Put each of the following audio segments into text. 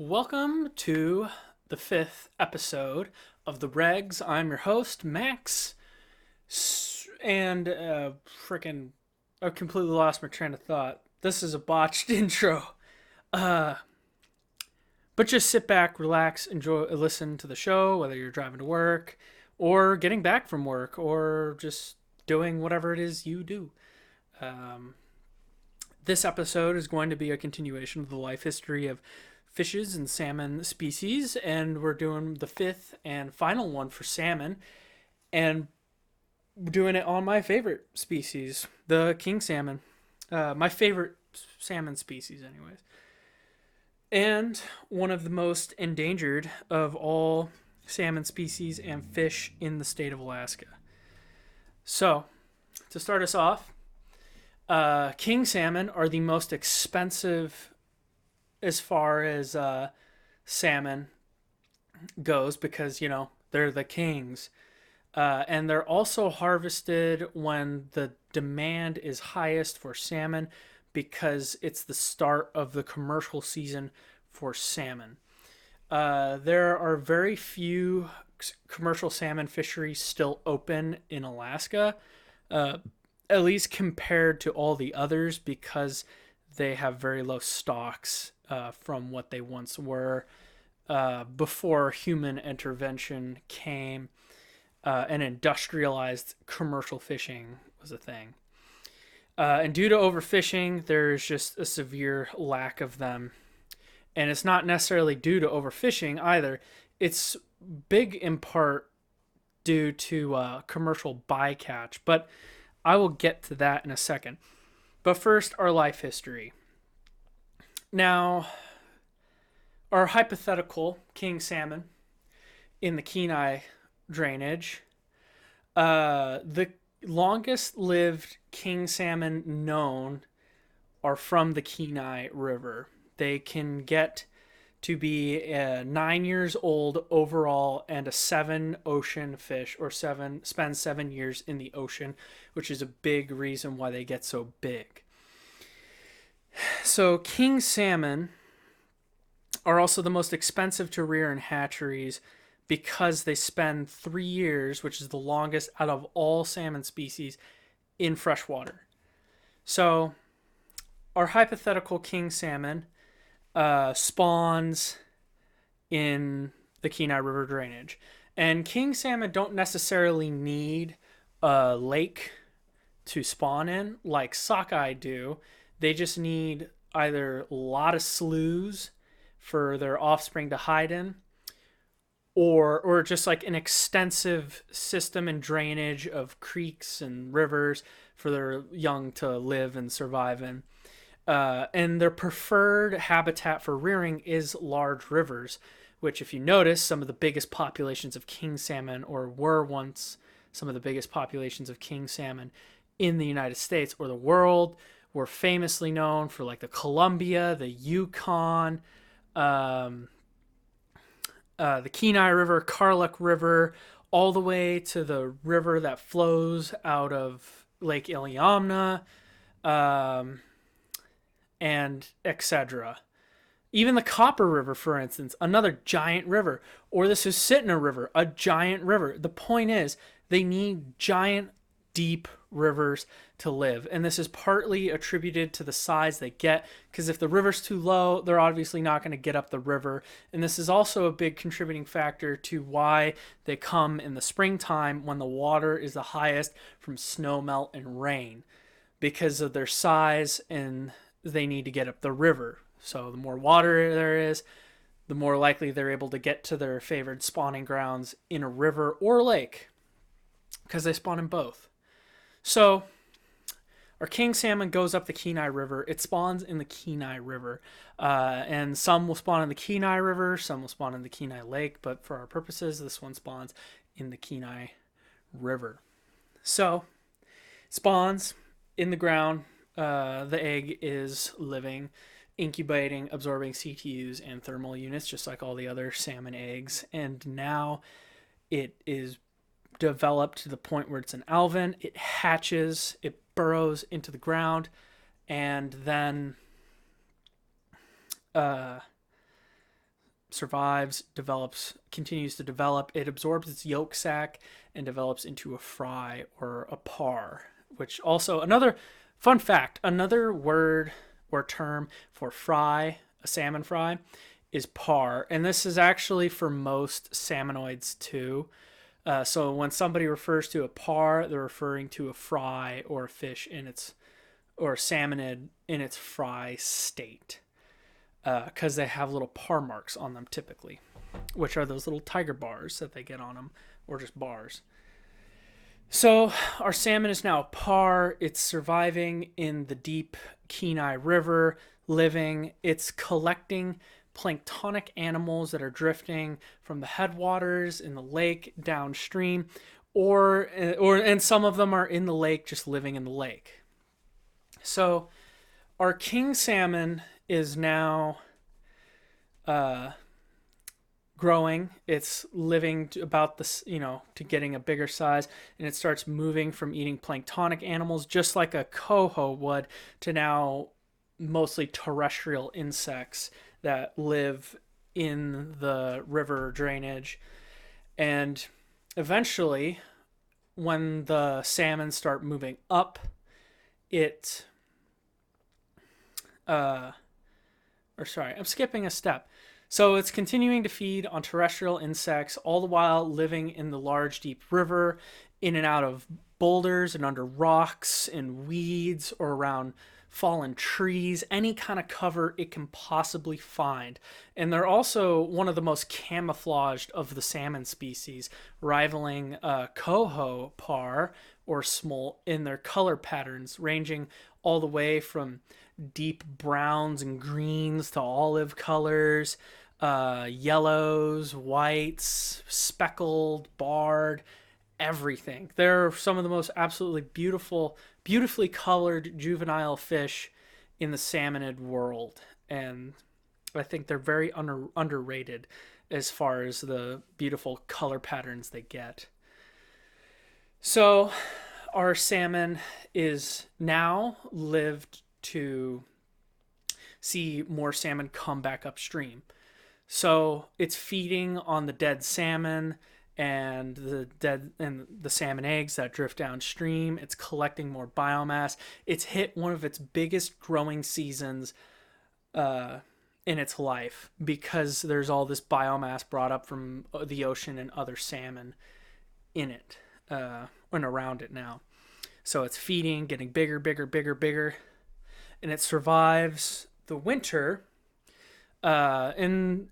Welcome to the fifth episode of the Regs. I'm your host, Max. And I completely lost my train of thought. This is a botched intro. Uh, but just sit back, relax, enjoy, listen to the show, whether you're driving to work or getting back from work or just doing whatever it is you do. Um, this episode is going to be a continuation of the life history of fishes and salmon species, and we're doing the fifth and final one for salmon, and doing it on my favorite species, the king salmon. My favorite salmon species, anyways. And one of the most endangered of all salmon species and fish in the state of Alaska. So, to start us off, king salmon are the most expensive as far as salmon goes because, they're the kings. And they're also harvested when the demand is highest for salmon because it's the start of the commercial season for salmon. There are very few commercial salmon fisheries still open in Alaska, at least compared to all the others, because they have very low stocks from what they once were before human intervention came and industrialized commercial fishing was a thing. And due to overfishing, there's just a severe lack of them. And it's not necessarily due to overfishing either. It's big in part due to commercial bycatch. But I will get to that in a second. But first, our life history. Now, our hypothetical king salmon in the Kenai drainage, the longest lived king salmon known are from the Kenai River. They can get to be 9 years old overall and a 7 ocean fish, or spend 7 years in the ocean, which is a big reason why they get so big. So king salmon are also the most expensive to rear in hatcheries because they spend 3 years, which is the longest out of all salmon species, in freshwater. So our hypothetical king salmon spawns in the Kenai River drainage. And king salmon don't necessarily need a lake to spawn in like sockeye do. They just need either a lot of sloughs for their offspring to hide in, or just like an extensive system and drainage of creeks and rivers for their young to live and survive in. And their preferred habitat for rearing is large rivers, which, if you notice, some of the biggest populations of king salmon, or were once some of the biggest populations of king salmon in the United States or the world, were famously known for like the Columbia, the Yukon, the Kenai River, Karluk River, all the way to the river that flows out of Lake Iliamna, and etc. Even the Copper River, for instance, another giant river, or the Susitna River, a giant river. The point is, they need giant, deep rivers to live, and this is partly attributed to the size they get, because if the river's too low, they're obviously not going to get up the river. And this is also a big contributing factor to why they come in the springtime when the water is the highest from snowmelt and rain, because of their size, and they need to get up the river. So the more water there is, the more likely they're able to get to their favored spawning grounds in a river or lake, because they spawn in both. So our king salmon goes up the Kenai River. It spawns in the Kenai River. And some will spawn in the Kenai River, some will spawn in the Kenai Lake, but for our purposes, this one spawns in the Kenai River. So, spawns in the ground. The egg is living, incubating, absorbing CTUs and thermal units, just like all the other salmon eggs. And now it is developed to the point where it's an alvin. It hatches, it burrows into the ground, and then survives, develops, continues to develop. It absorbs its yolk sac and develops into a fry or a par, which also another fun fact, another word or term for fry, a salmon fry, is par. And this is actually for most salmonoids too. So when somebody refers to a par, they're referring to a fry or a fish in its or salmonid in its fry state, because they have little par marks on them typically, which are those little tiger bars that they get on them, or just bars. So our salmon is now a par. It's surviving in the deep Kenai River, living. It's collecting planktonic animals that are drifting from the headwaters in the lake downstream, or and some of them are in the lake, just living in the lake. So our king salmon is now growing. It's living to about this, to getting a bigger size, and it starts moving from eating planktonic animals, just like a coho would, to now mostly terrestrial insects that live in the river drainage. And eventually, when the salmon start moving up, it I'm skipping a step. So it's continuing to feed on terrestrial insects, all the while living in the large, deep river, in and out of boulders and under rocks and weeds, or around fallen trees, any kind of cover it can possibly find. And they're also one of the most camouflaged of the salmon species, rivaling coho par or smolт in their color patterns, ranging all the way from deep browns and greens to olive colors, yellows, whites, speckled, barred, everything. They're some of the most absolutely beautifully colored juvenile fish in the salmonid world. And I think they're very underrated as far as the beautiful color patterns they get. So our salmon is now lived to see more salmon come back upstream. So it's feeding on the dead salmon and the salmon eggs that drift downstream. It's collecting more biomass. It's hit one of its biggest growing seasons in its life, because there's all this biomass brought up from the ocean and other salmon in it and around it now. So it's feeding, getting bigger, and it survives the winter. And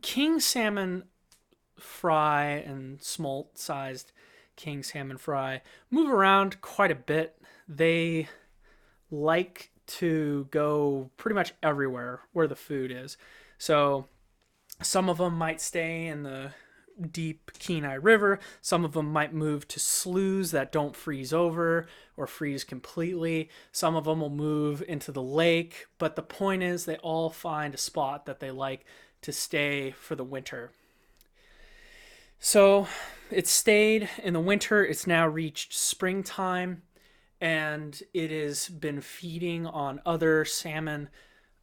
king salmon fry and smolt sized king salmon fry move around quite a bit. They like to go pretty much everywhere where the food is. So some of them might stay in the deep Kenai River. Some of them might move to sloughs that don't freeze over or freeze completely. Some of them will move into the lake. But the point is, they all find a spot that they like to stay for the winter. So it stayed in the winter. It's now reached springtime, and it has been feeding on other salmon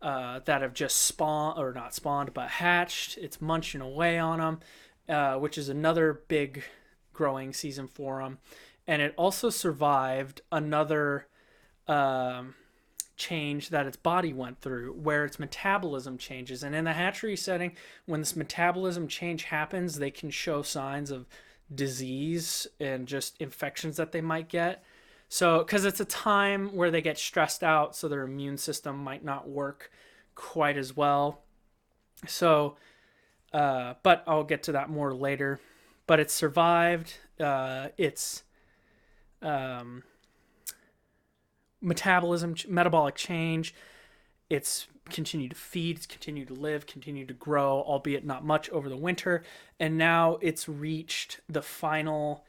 that have just spawned, or not spawned, but hatched. It's munching away on them, which is another big growing season for them. And it also survived another change that its body went through, where its metabolism changes. And in the hatchery setting, when this metabolism change happens, they can show signs of disease and just infections that they might get. So, because it's a time where they get stressed out, so their immune system might not work quite as well. So, but I'll get to that more later. But it survived. Its metabolic change. It's continued to feed, it's continued to live, continued to grow, albeit not much over the winter. And now it's reached the final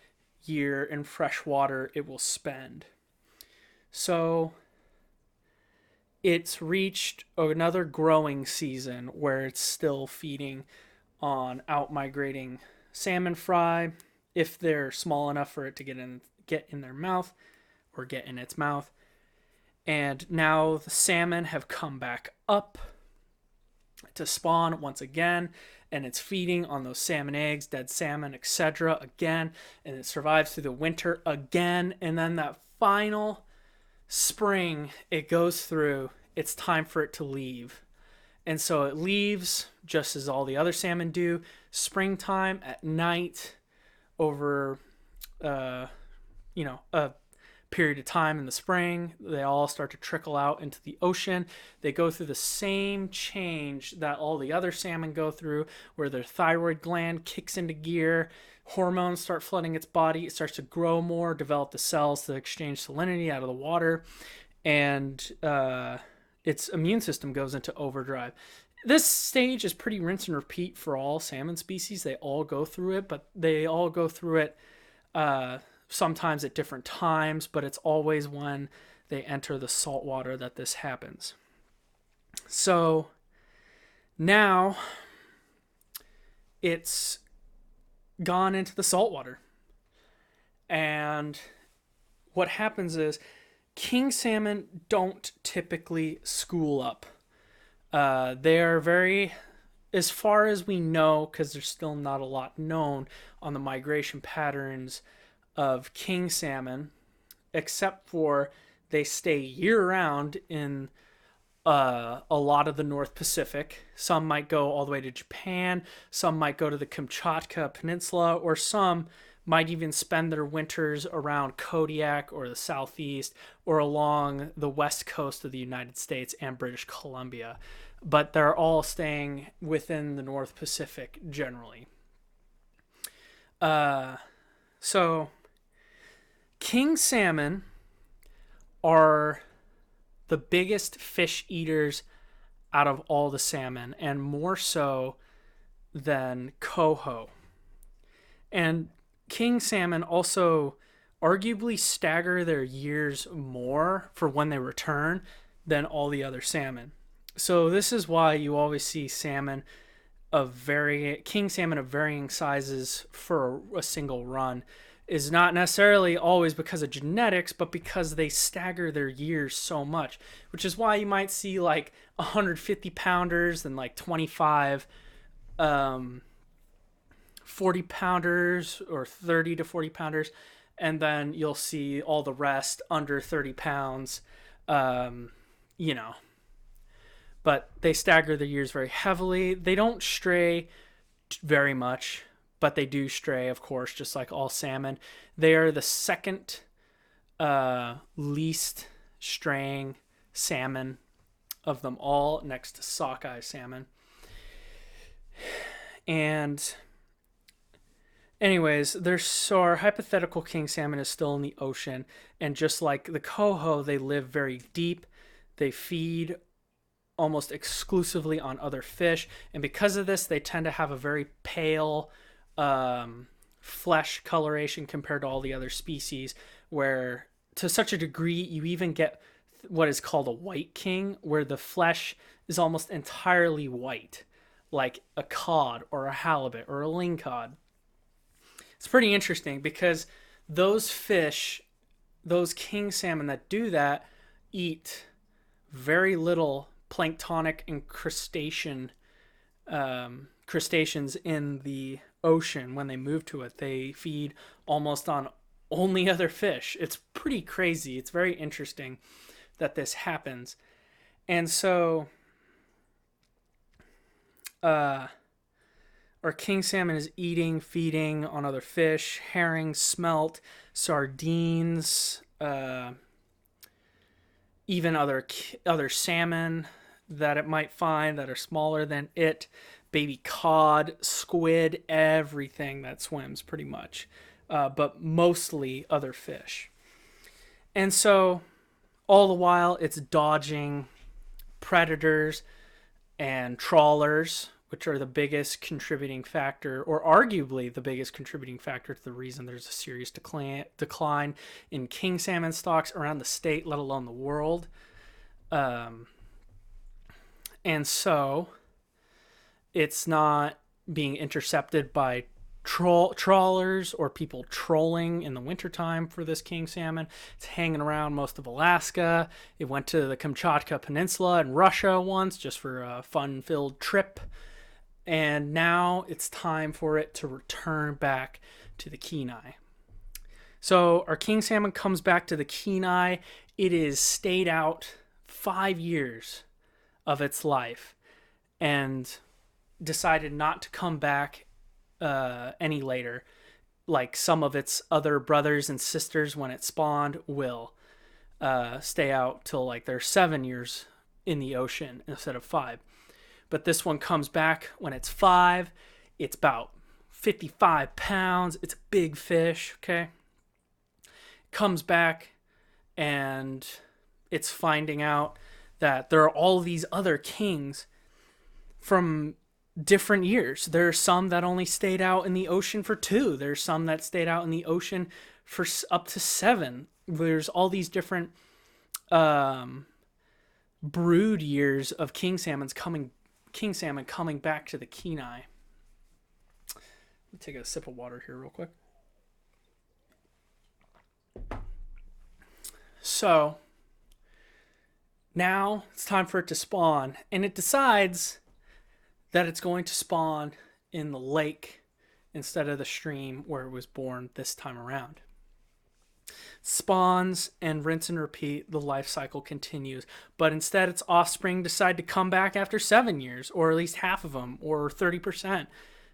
year in fresh water it will spend. So it's reached another growing season where it's still feeding on out-migrating salmon fry, if they're small enough for it to get in their mouth, or get in its mouth. And now the salmon have come back up to spawn once again, and it's feeding on those salmon eggs, dead salmon, etc. again, and it survives through the winter again, and then that final spring it goes through, it's time for it to leave. And so it leaves just as all the other salmon do, springtime at night, over a period of time in the spring. They all start to trickle out into the ocean. They go through the same change that all the other salmon go through, where their thyroid gland kicks into gear, hormones start flooding its body, it starts to grow more, develop the cells to exchange salinity out of the water, and its immune system goes into overdrive. This stage is pretty rinse and repeat for all salmon species. They all go through it, but they all go through it sometimes at different times, but it's always when they enter the salt water that this happens. So now it's gone into the salt water. And what happens is king salmon don't typically school up. They are very, as far as we know, because there's still not a lot known on the migration patterns of king salmon, except for they stay year-round in a lot of the North Pacific. Some might go all the way to Japan, some might go to the Kamchatka Peninsula, or some might even spend their winters around Kodiak or the Southeast or along the west coast of the United States and British Columbia. But they're all staying within the North Pacific generally. So king salmon are the biggest fish eaters out of all the salmon, and more so than coho. And king salmon also arguably stagger their years more for when they return than all the other salmon. So this is why you always see salmon of king salmon of varying sizes for a single run. Is not necessarily always because of genetics, but because they stagger their years so much, which is why you might see like 150 pounders and like 25 40 pounders or 30 to 40 pounders, and then you'll see all the rest under 30 pounds, but they stagger their years very heavily. They don't stray very much, but they do stray, of course, just like all salmon. They are the second least straying salmon of them all, next to sockeye salmon. And anyways, our hypothetical king salmon is still in the ocean, and just like the coho, they live very deep. They feed almost exclusively on other fish, and because of this, they tend to have a very pale flesh coloration compared to all the other species, where to such a degree you even get what is called a white king, where the flesh is almost entirely white, like a cod or a halibut or a lingcod. It's pretty interesting because those fish, those king salmon that do that, eat very little planktonic and crustaceans in the ocean. When they move to it, they feed almost on only other fish. It's pretty crazy. It's very interesting that this happens. And so our king salmon is feeding on other fish, herring, smelt, sardines, even other salmon that it might find that are smaller than it, baby cod, squid, everything that swims pretty much, but mostly other fish. And so all the while it's dodging predators and trawlers, which are the biggest contributing factor, or arguably the biggest contributing factor to the reason there's a serious decline in king salmon stocks around the state, let alone the world. And so it's not being intercepted by trawlers or people trolling in the wintertime for this king salmon. It's hanging around most of Alaska. It went to the Kamchatka Peninsula in Russia once just for a fun-filled trip. And now it's time for it to return back to the Kenai. So our king salmon comes back to the Kenai. It is stayed out 5 years of its life and decided not to come back any later, like some of its other brothers and sisters when it spawned will stay out till like they're 7 years in the ocean instead of 5. But this one comes back when it's 5. It's about 55 pounds. It's a big fish, okay? Comes back and it's finding out that there are all these other kings from different years. There are some that only stayed out in the ocean for 2. There's some that stayed out in the ocean for up to 7. There's all these different brood years of king salmon coming back to the Kenai. Let me take a sip of water here real quick. So now it's time for it to spawn, and it decides that it's going to spawn in the lake instead of the stream where it was born this time around. Spawns and rinse and repeat, the life cycle continues, but instead its offspring decide to come back after 7 years, or at least half of them, or 30%.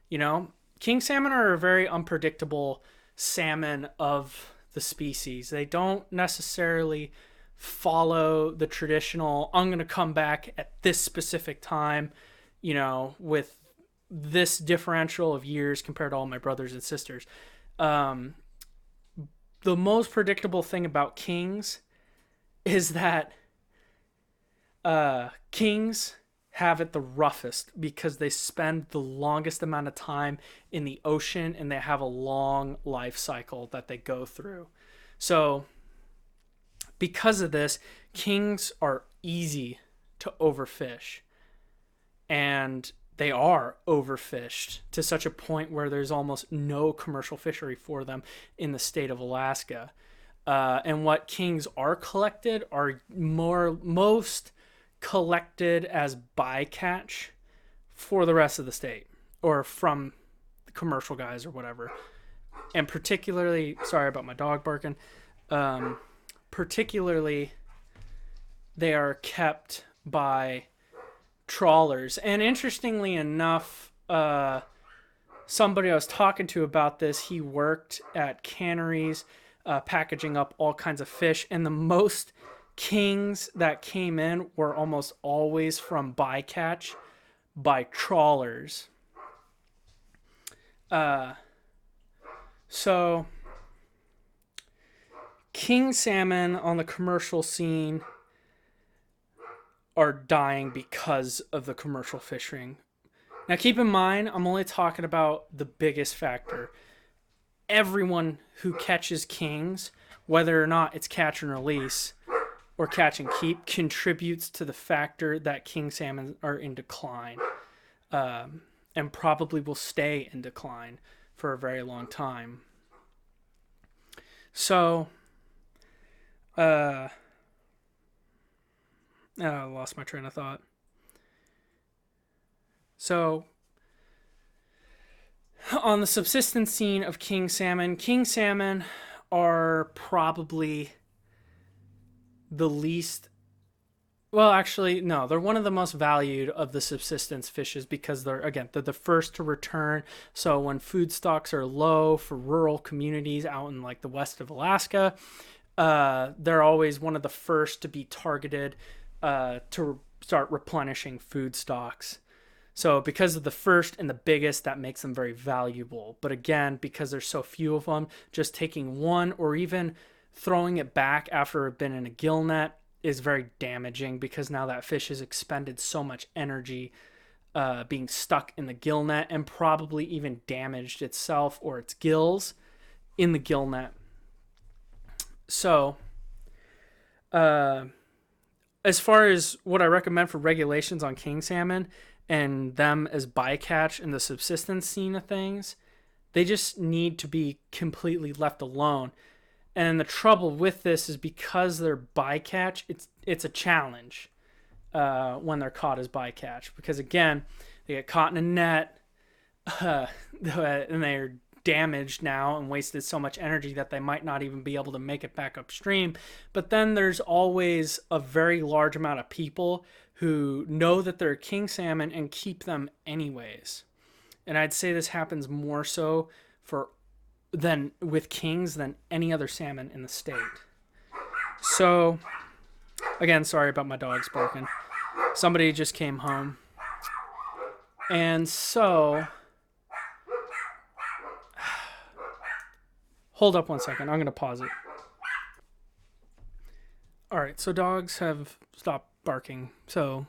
You know, king salmon are a very unpredictable salmon of the species. They don't necessarily follow the traditional, I'm going to come back at this specific time, you know, with this differential of years compared to all my brothers and sisters. The most predictable thing about kings is that kings have it the roughest because they spend the longest amount of time in the ocean and they have a long life cycle that they go through. So because of this, kings are easy to overfish. And they are overfished to such a point where there's almost no commercial fishery for them in the state of Alaska. And what kings are collected are most collected as bycatch for the rest of the state or from the commercial guys or whatever. And particularly, sorry about my dog barking, particularly they are kept by trawlers. And interestingly enough, somebody I was talking to about this, he worked at canneries, packaging up all kinds of fish, and the most kings that came in were almost always from bycatch by trawlers. So king salmon on the commercial scene are dying because of the commercial fishing. Now keep in mind, I'm only talking about the biggest factor. Everyone who catches kings, whether or not it's catch and release or catch and keep, contributes to the factor that king salmon are in decline, and probably will stay in decline for a very long time. So, I lost my train of thought. So, on the subsistence scene of king salmon are probably the least... Well, actually, no. They're one of the most valued of the subsistence fishes because they're the first to return. So when food stocks are low for rural communities out in like the west of Alaska, they're always one of the first to be targeted to start replenishing food stocks. So because of the first and the biggest, that makes them very valuable. But again, because there's so few of them, just taking one or even throwing it back after it's been in a gill net is very damaging because now that fish has expended so much energy being stuck in the gill net and probably even damaged itself or its gills in the gill net. So, as far as what I recommend for regulations on king salmon and them as bycatch in the subsistence scene of things, They just need to be completely left alone. And the trouble with this is because they're bycatch, it's a challenge when they're caught as bycatch, because again, they get caught in a net, uh, and they're damaged now and wasted so much energy that they might not even be able to make it back upstream. But then there's always a very large amount of people who know that they're king salmon and keep them anyways. And I'd say this happens more so for than with kings than any other salmon in the state. So again, sorry about my dogs barking. Somebody just came home. And so hold up one second. I'm going to pause it. All right, so dogs have stopped barking. So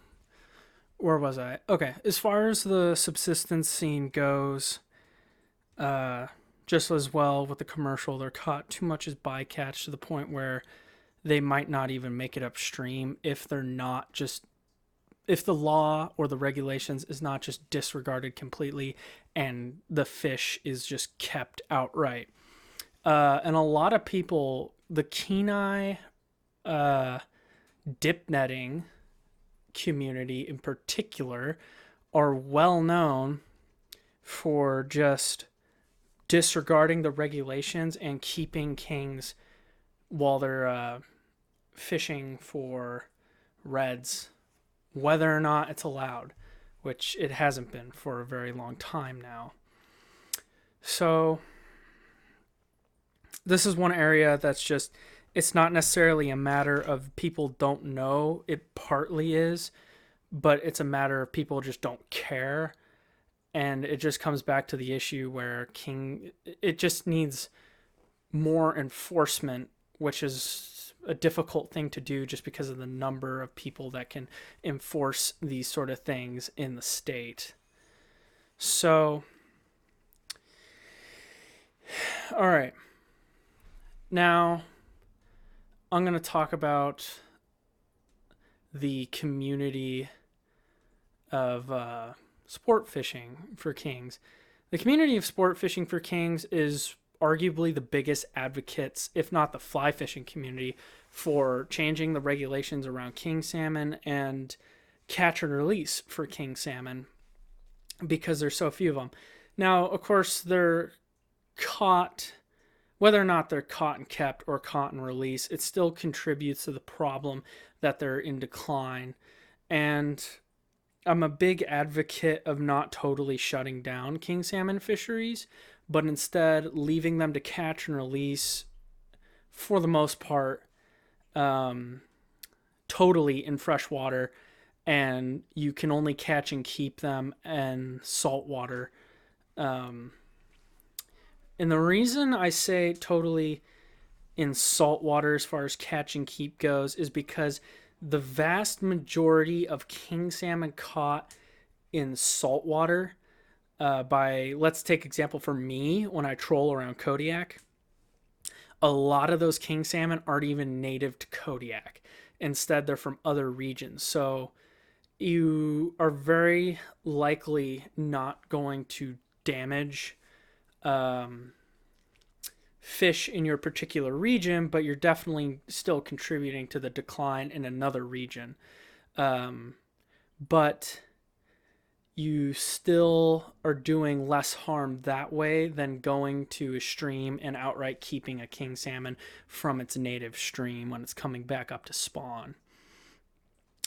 where was I? Okay, as far as the subsistence scene goes, just as well with the commercial, they're caught too much as bycatch to the point where they might not even make it upstream if they're not just if the law or the regulations is not just disregarded completely and the fish is just kept outright. And a lot of people, the Kenai dip netting community in particular, are well known for just disregarding the regulations and keeping kings while they're fishing for reds, whether or not it's allowed, which it hasn't been for a very long time now. So this is one area that's just, it's not necessarily a matter of people don't know. It partly is, but it's a matter of people just don't care. And it just comes back to the issue where it just needs more enforcement, which is a difficult thing to do just because of the number of people that can enforce these sort of things in the state. So, all right. Now, I'm going to talk about the community of sport fishing for kings. The community of sport fishing for kings is arguably the biggest advocates, if not the fly fishing community, for changing the regulations around king salmon and catch and release for king salmon because there's so few of them. Now, of course, they're caught, whether or not they're caught and kept or caught and release, it still contributes to the problem that they're in decline. And I'm a big advocate of not totally shutting down king salmon fisheries, but instead leaving them to catch and release for the most part totally in fresh water, and you can only catch and keep them in salt water. And the reason I say totally in salt water as far as catch and keep goes is because the vast majority of king salmon caught in salt water, let's take example for me when I troll around Kodiak, a lot of those king salmon aren't even native to Kodiak. Instead, they're from other regions. So you are very likely not going to damage fish in your particular region, but you're definitely still contributing to the decline in another region. But you still are doing less harm that way than going to a stream and outright keeping a king salmon from its native stream when it's coming back up to spawn.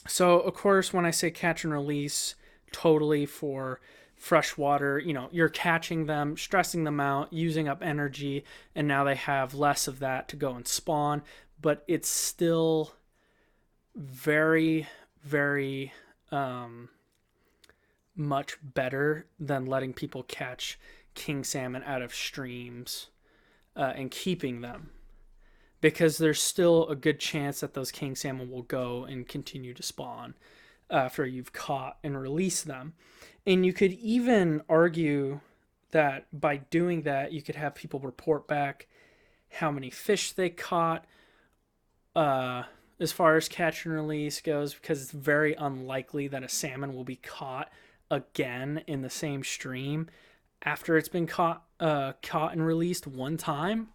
So, of course, when I say catch and release, totally for freshwater, you're catching them, stressing them out, using up energy, and now they have less of that to go and spawn. But it's still very, very much better than letting people catch king salmon out of streams and keeping them, because there's still a good chance that those king salmon will go and continue to spawn after you've caught and released them. And you could even argue that by doing that, you could have people report back how many fish they caught as far as catch and release goes, because it's very unlikely that a salmon will be caught again in the same stream after it's been caught and released one time,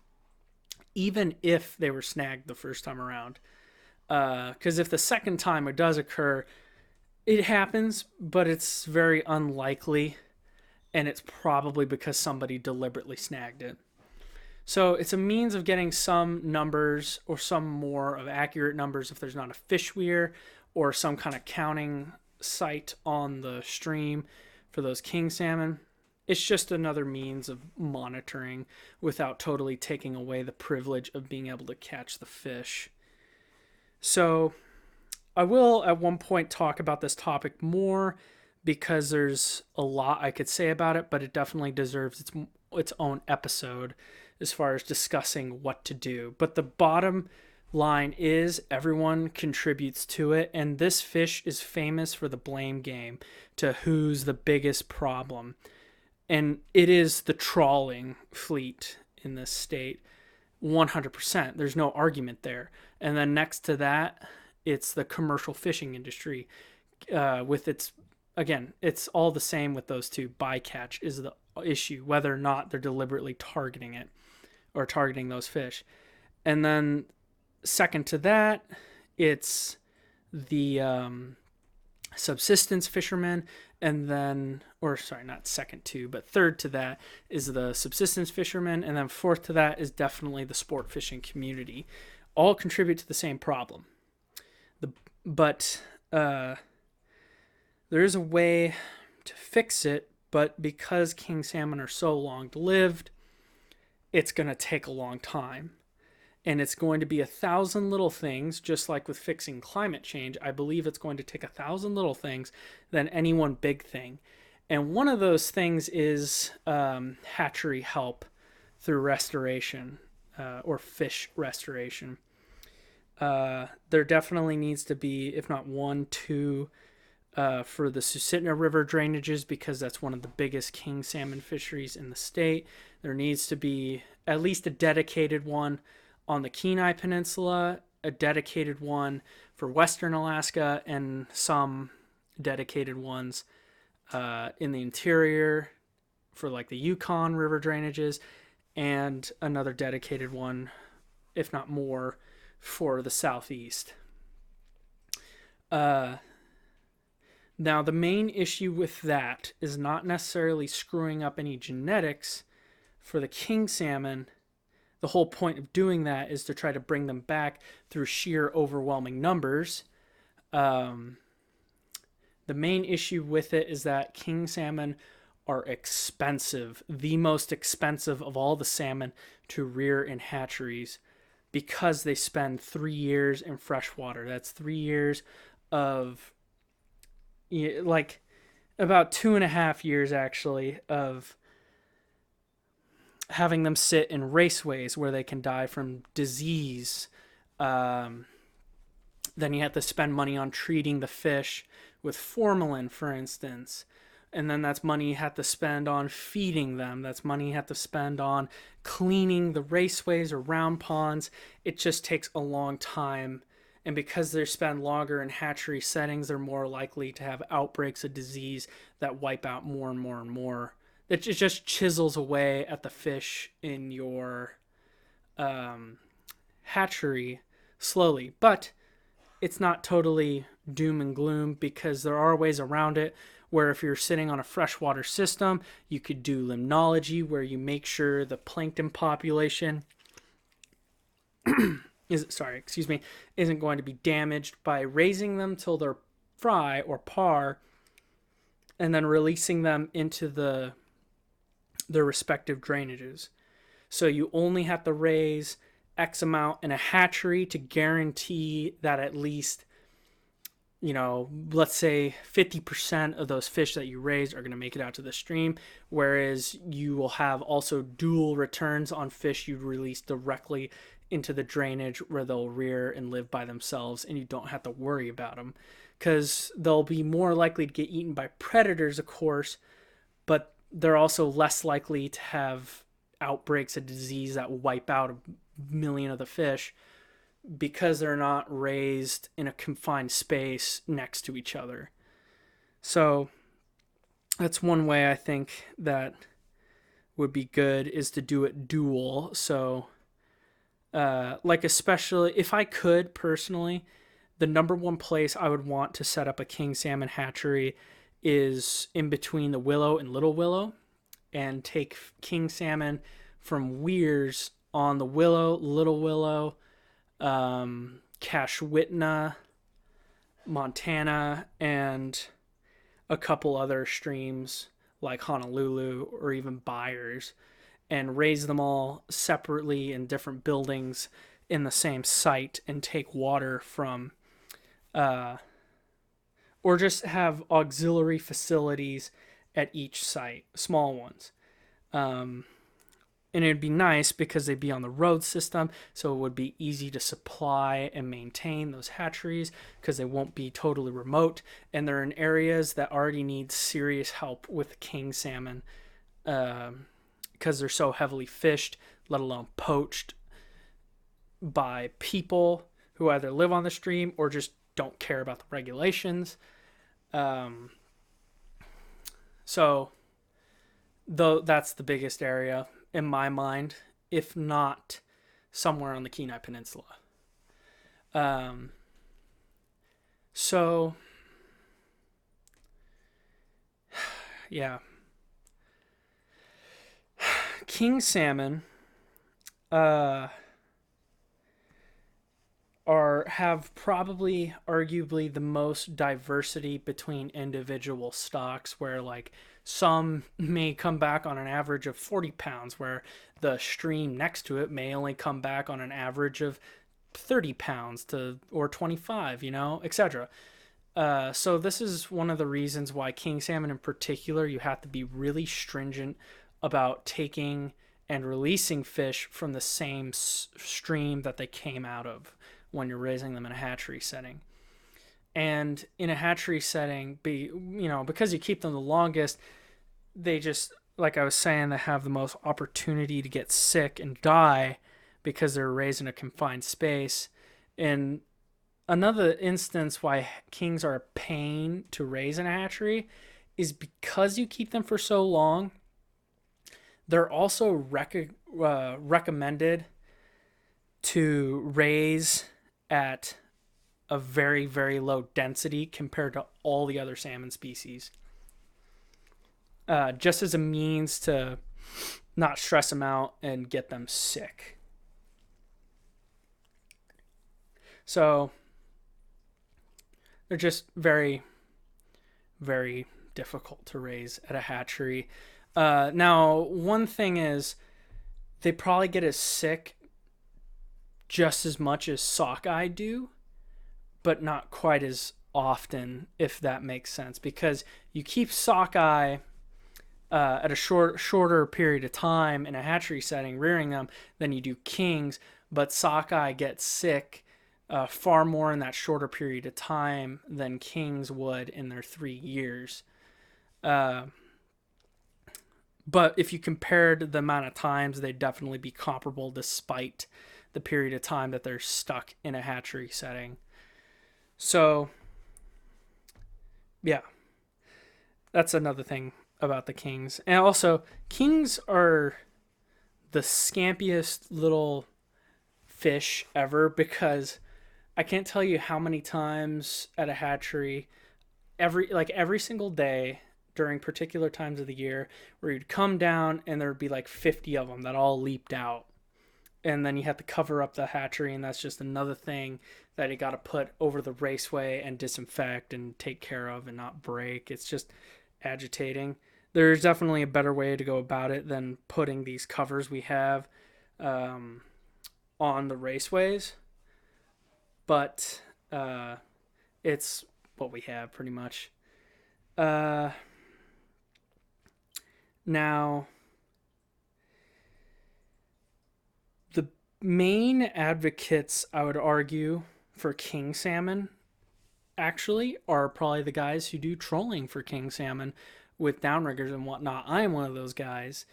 even if they were snagged the first time around. Because if the second time it does occur, it happens, but it's very unlikely, and it's probably because somebody deliberately snagged it. So it's a means of getting some numbers or some more of accurate numbers if there's not a fish weir or some kind of counting site on the stream for those king salmon. It's just another means of monitoring without totally taking away the privilege of being able to catch the fish. So I will at one point talk about this topic more because there's a lot I could say about it, but it definitely deserves its own episode as far as discussing what to do. But the bottom line is everyone contributes to it, and this fish is famous for the blame game to who's the biggest problem. And it is the trawling fleet in this state. 100%. There's no argument there. And then next to that, it's the commercial fishing industry with its, again, it's all the same with those two. Bycatch is the issue, whether or not they're deliberately targeting it or targeting those fish. And then second to that, it's the subsistence fishermen, and then, or sorry, not second to, but third to that is the subsistence fishermen, and then fourth to that is definitely the sport fishing community. All contribute to the same problem. But there is a way to fix it, but because king salmon are so long-lived, it's going to take a long time. And it's going to be 1,000 little things, just like with fixing climate change. I believe it's going to take 1,000 little things than any one big thing. And one of those things is hatchery help through restoration or fish restoration. There definitely needs to be, if not one, two, for the Susitna River drainages, because that's one of the biggest king salmon fisheries in the state. There needs to be at least a dedicated one on the Kenai Peninsula, a dedicated one for Western Alaska, and some dedicated ones in the interior for like the Yukon River drainages, and another dedicated one, if not more, for the southeast. Now, the main issue with that is not necessarily screwing up any genetics for the king salmon. The whole point of doing that is to try to bring them back through sheer overwhelming numbers. The main issue with it is that king salmon are expensive, the most expensive of all the salmon to rear in hatcheries, because they spend 3 years in freshwater. That's 3 years of, like, about 2.5 years actually of having them sit in raceways where they can die from disease. Then you have to spend money on treating the fish with formalin, for instance. And then that's money you have to spend on feeding them. That's money you have to spend on cleaning the raceways or round ponds. It just takes a long time. And because they spend longer in hatchery settings, they're more likely to have outbreaks of disease that wipe out more and more and more. It just chisels away at the fish in your hatchery slowly. But it's not totally doom and gloom, because there are ways around it, where if you're sitting on a freshwater system, you could do limnology, where you make sure the plankton population isn't going to be damaged by raising them till they're fry or par, and then releasing them into their respective drainages. So you only have to raise X amount in a hatchery to guarantee that at least, let's say 50% of those fish that you raise are going to make it out to the stream, whereas you will have also dual returns on fish you release directly into the drainage, where they'll rear and live by themselves, and you don't have to worry about them, because they'll be more likely to get eaten by predators, of course, but they're also less likely to have outbreaks of disease that wipe out a million of the fish, because they're not raised in a confined space next to each other. So that's one way I think that would be good is to do it dual. So, like, especially if I could personally, the number one place I would want to set up a king salmon hatchery is in between the Willow and Little Willow, and take king salmon from weirs on the Willow, Little Willow, Cashwitna, Montana, and a couple other streams like Honolulu or even Byers, and raise them all separately in different buildings in the same site, and take water from, or just have auxiliary facilities at each site, small ones. And it'd be nice because they'd be on the road system, so it would be easy to supply and maintain those hatcheries because they won't be totally remote, and they're in areas that already need serious help with king salmon, because they're so heavily fished, let alone poached by people who either live on the stream or just don't care about the regulations. So, though, that's the biggest area in my mind, if not somewhere on the Kenai Peninsula. So, yeah. King salmon have probably arguably the most diversity between individual stocks, where like some may come back on an average of 40 pounds, where the stream next to it may only come back on an average of 30 pounds to or 25, etc. So this is one of the reasons why king salmon in particular, you have to be really stringent about taking and releasing fish from the same stream that they came out of when you're raising them in a hatchery setting. And in a hatchery setting, because you keep them the longest, they just, like I was saying, they have the most opportunity to get sick and die because they're raised in a confined space. And another instance why kings are a pain to raise in a hatchery is because you keep them for so long. They're also recommended to raise at a very, very low density compared to all the other salmon species. Just as a means to not stress them out and get them sick. So they're just very, very difficult to raise at a hatchery. Now, one thing is they probably get as sick just as much as sockeye do, but not quite as often, if that makes sense, because you keep sockeye at a shorter period of time in a hatchery setting, rearing them, than you do kings, but sockeye get sick far more in that shorter period of time than kings would in their 3 years. But if you compared the amount of times, they'd definitely be comparable despite the period of time that they're stuck in a hatchery setting. So, yeah, that's another thing about the kings. And also, kings are the scampiest little fish ever, because I can't tell you how many times at a hatchery, every single day during particular times of the year, where you'd come down and there'd be like 50 of them that all leaped out. And then you have to cover up the hatchery, and that's just another thing that you got to put over the raceway and disinfect and take care of and not break. It's just agitating. There's definitely a better way to go about it than putting these covers we have on the raceways. But it's what we have pretty much. Now, the main advocates, I would argue, for king salmon actually are probably the guys who do trolling for king salmon with downriggers and whatnot. I am one of those guys.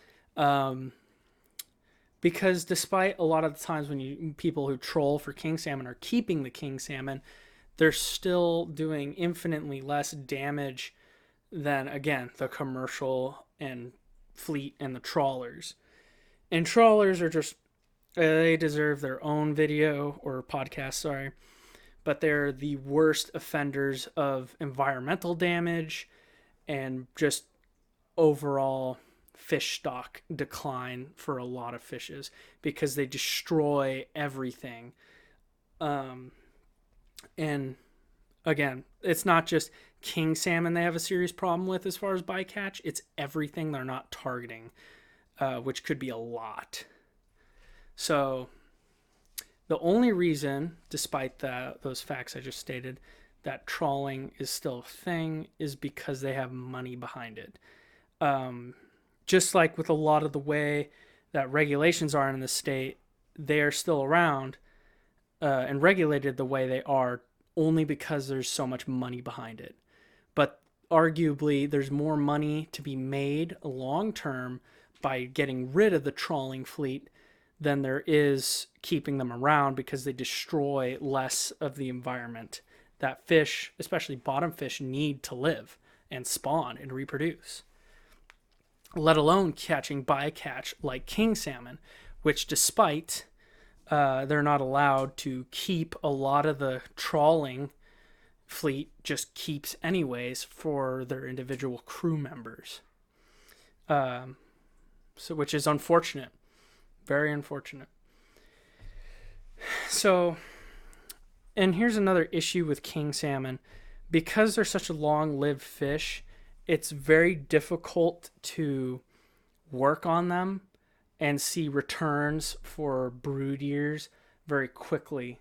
Because despite a lot of the times when people who troll for king salmon are keeping the king salmon, they're still doing infinitely less damage than, again, the commercial and fleet and the trawlers. And trawlers are just, they deserve their own video or podcast, sorry. But they're the worst offenders of environmental damage and just overall fish stock decline for a lot of fishes because they destroy everything. And again, it's not just king salmon they have a serious problem with as far as bycatch. It's everything they're not targeting, which could be a lot. So the only reason, despite those facts I just stated, that trawling is still a thing is because they have money behind it. Just like with a lot of the way that regulations are in the state, they are still around and regulated the way they are only because there's so much money behind it. But arguably, there's more money to be made long term by getting rid of the trawling fleet than there is keeping them around because they destroy less of the environment that fish, especially bottom fish, need to live and spawn and reproduce. Let alone catching bycatch like king salmon, which despite they're not allowed to keep a lot of the trawling fleet just keeps anyways for their individual crew members. So which is unfortunate. Very unfortunate. So, and here's another issue with king salmon. Because they're such a long-lived fish, it's very difficult to work on them and see returns for brood years very quickly.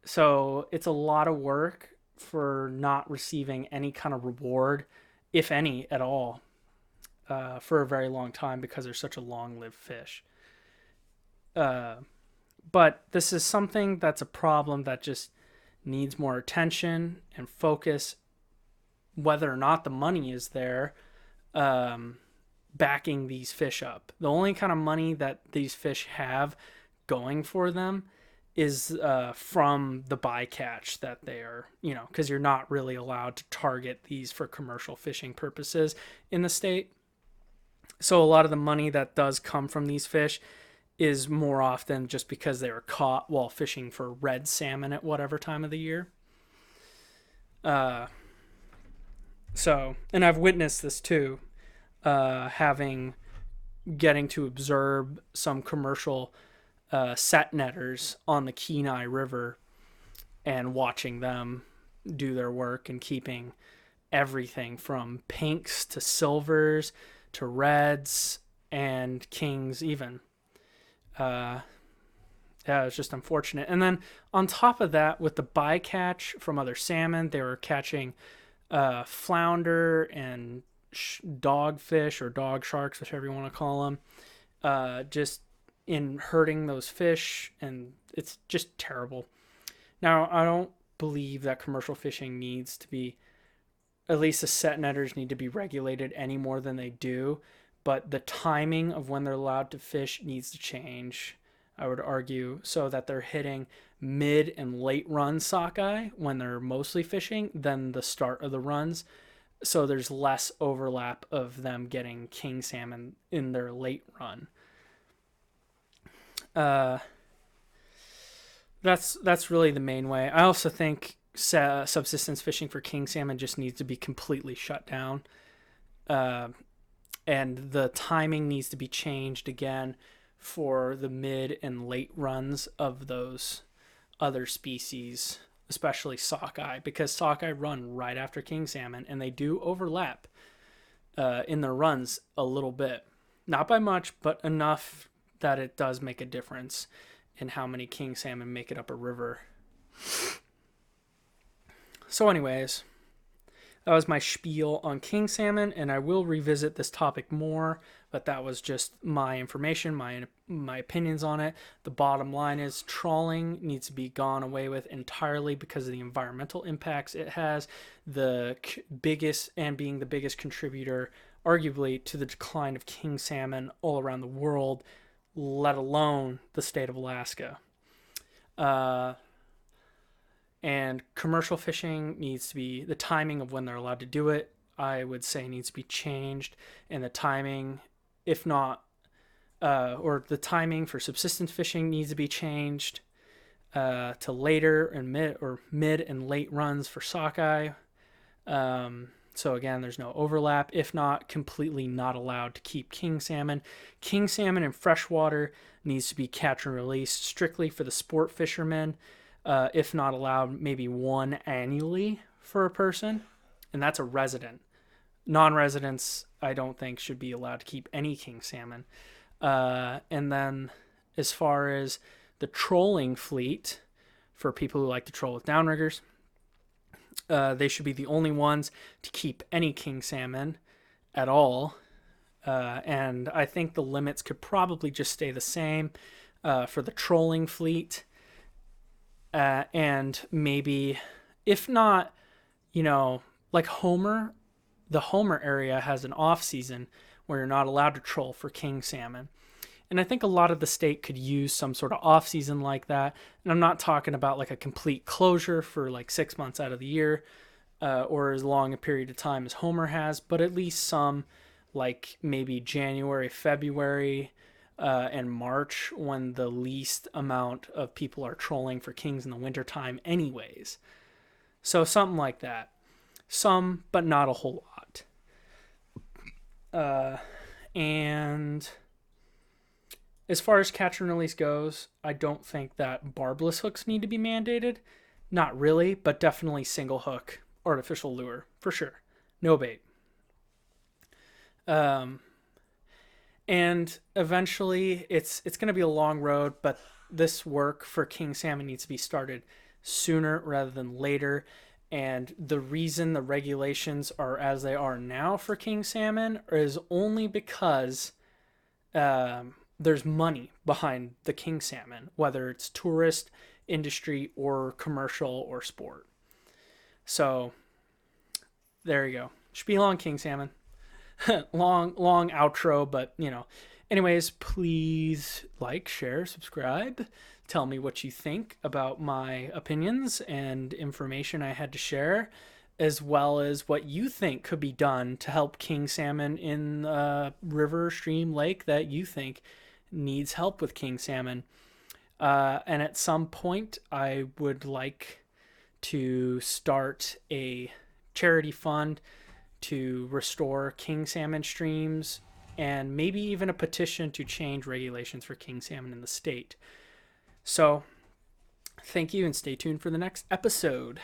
So it's a lot of work for not receiving any kind of reward, if any at all, for a very long time because they're such a long-lived fish. But this is something that's a problem that just needs more attention and focus, whether or not the money is there backing these fish up. The only kind of money that these fish have going for them is from the bycatch that they are, because you're not really allowed to target these for commercial fishing purposes in the state. So a lot of the money that does come from these fish is more often just because they were caught while fishing for red salmon at whatever time of the year. So, and I've witnessed this too, getting to observe some commercial set netters on the Kenai River and watching them do their work and keeping everything from pinks to silvers to reds and kings even. Yeah, it's just unfortunate. And then on top of that, with the bycatch from other salmon, they were catching flounder and dogfish or dog sharks, whichever you want to call them, just in hurting those fish, and it's just terrible. Now, I don't believe that commercial fishing needs to be, at least the set netters need to be regulated any more than they do. But the timing of when they're allowed to fish needs to change, I would argue, so that they're hitting mid and late run sockeye when they're mostly fishing than the start of the runs. So there's less overlap of them getting king salmon in their late run. That's really the main way. I also think subsistence fishing for king salmon just needs to be completely shut down. And the timing needs to be changed again for the mid and late runs of those other species, especially sockeye, because sockeye run right after king salmon, and they do overlap in their runs a little bit. Not by much, but enough that it does make a difference in how many king salmon make it up a river. So anyways, that was my spiel on king salmon, and I will revisit this topic more, but that was just my information, my opinions on it. The bottom line is trawling needs to be gone away with entirely because of the environmental impacts it has, the biggest contributor, arguably, to the decline of king salmon all around the world, let alone the state of Alaska. And commercial fishing needs to be, the timing of when they're allowed to do it, I would say needs to be changed. And the timing if not, or the timing for subsistence fishing needs to be changed to later and mid and late runs for sockeye. So again, there's no overlap. If not, completely not allowed to keep king salmon. King salmon in freshwater needs to be catch and release strictly for the sport fishermen. If not allowed, maybe one annually for a person, and that's a resident. Non-residents, I don't think, should be allowed to keep any king salmon. And then, as far as the trolling fleet, for people who like to troll with downriggers, they should be the only ones to keep any king salmon at all. And I think the limits could probably just stay the same for the trolling fleet. And maybe, if not, like the Homer area has an off season where you're not allowed to troll for king salmon. And I think a lot of the state could use some sort of off season like that. And I'm not talking about like a complete closure for like 6 months out of the year or as long a period of time as Homer has, but at least some like maybe January, February, and March, when the least amount of people are trolling for kings in the wintertime anyways. So something like that. Some, but not a whole lot. And as far as catch and release goes, I don't think that barbless hooks need to be mandated. Not really, but definitely single hook, artificial lure, for sure. No bait. And eventually, it's going to be a long road, but this work for king salmon needs to be started sooner rather than later. And the reason the regulations are as they are now for king salmon is only because there's money behind the king salmon, whether it's tourist, industry, or commercial or sport. So there you go. Should be long king salmon. long outro, but anyways, please like, share, subscribe. Tell me what you think about my opinions and information I had to share, as well as what you think could be done to help king salmon in a river, stream, lake that you think needs help with king salmon. And at some point, I would like to start a charity fund to restore king salmon streams, and maybe even a petition to change regulations for king salmon in the state. So, thank you, and stay tuned for the next episode.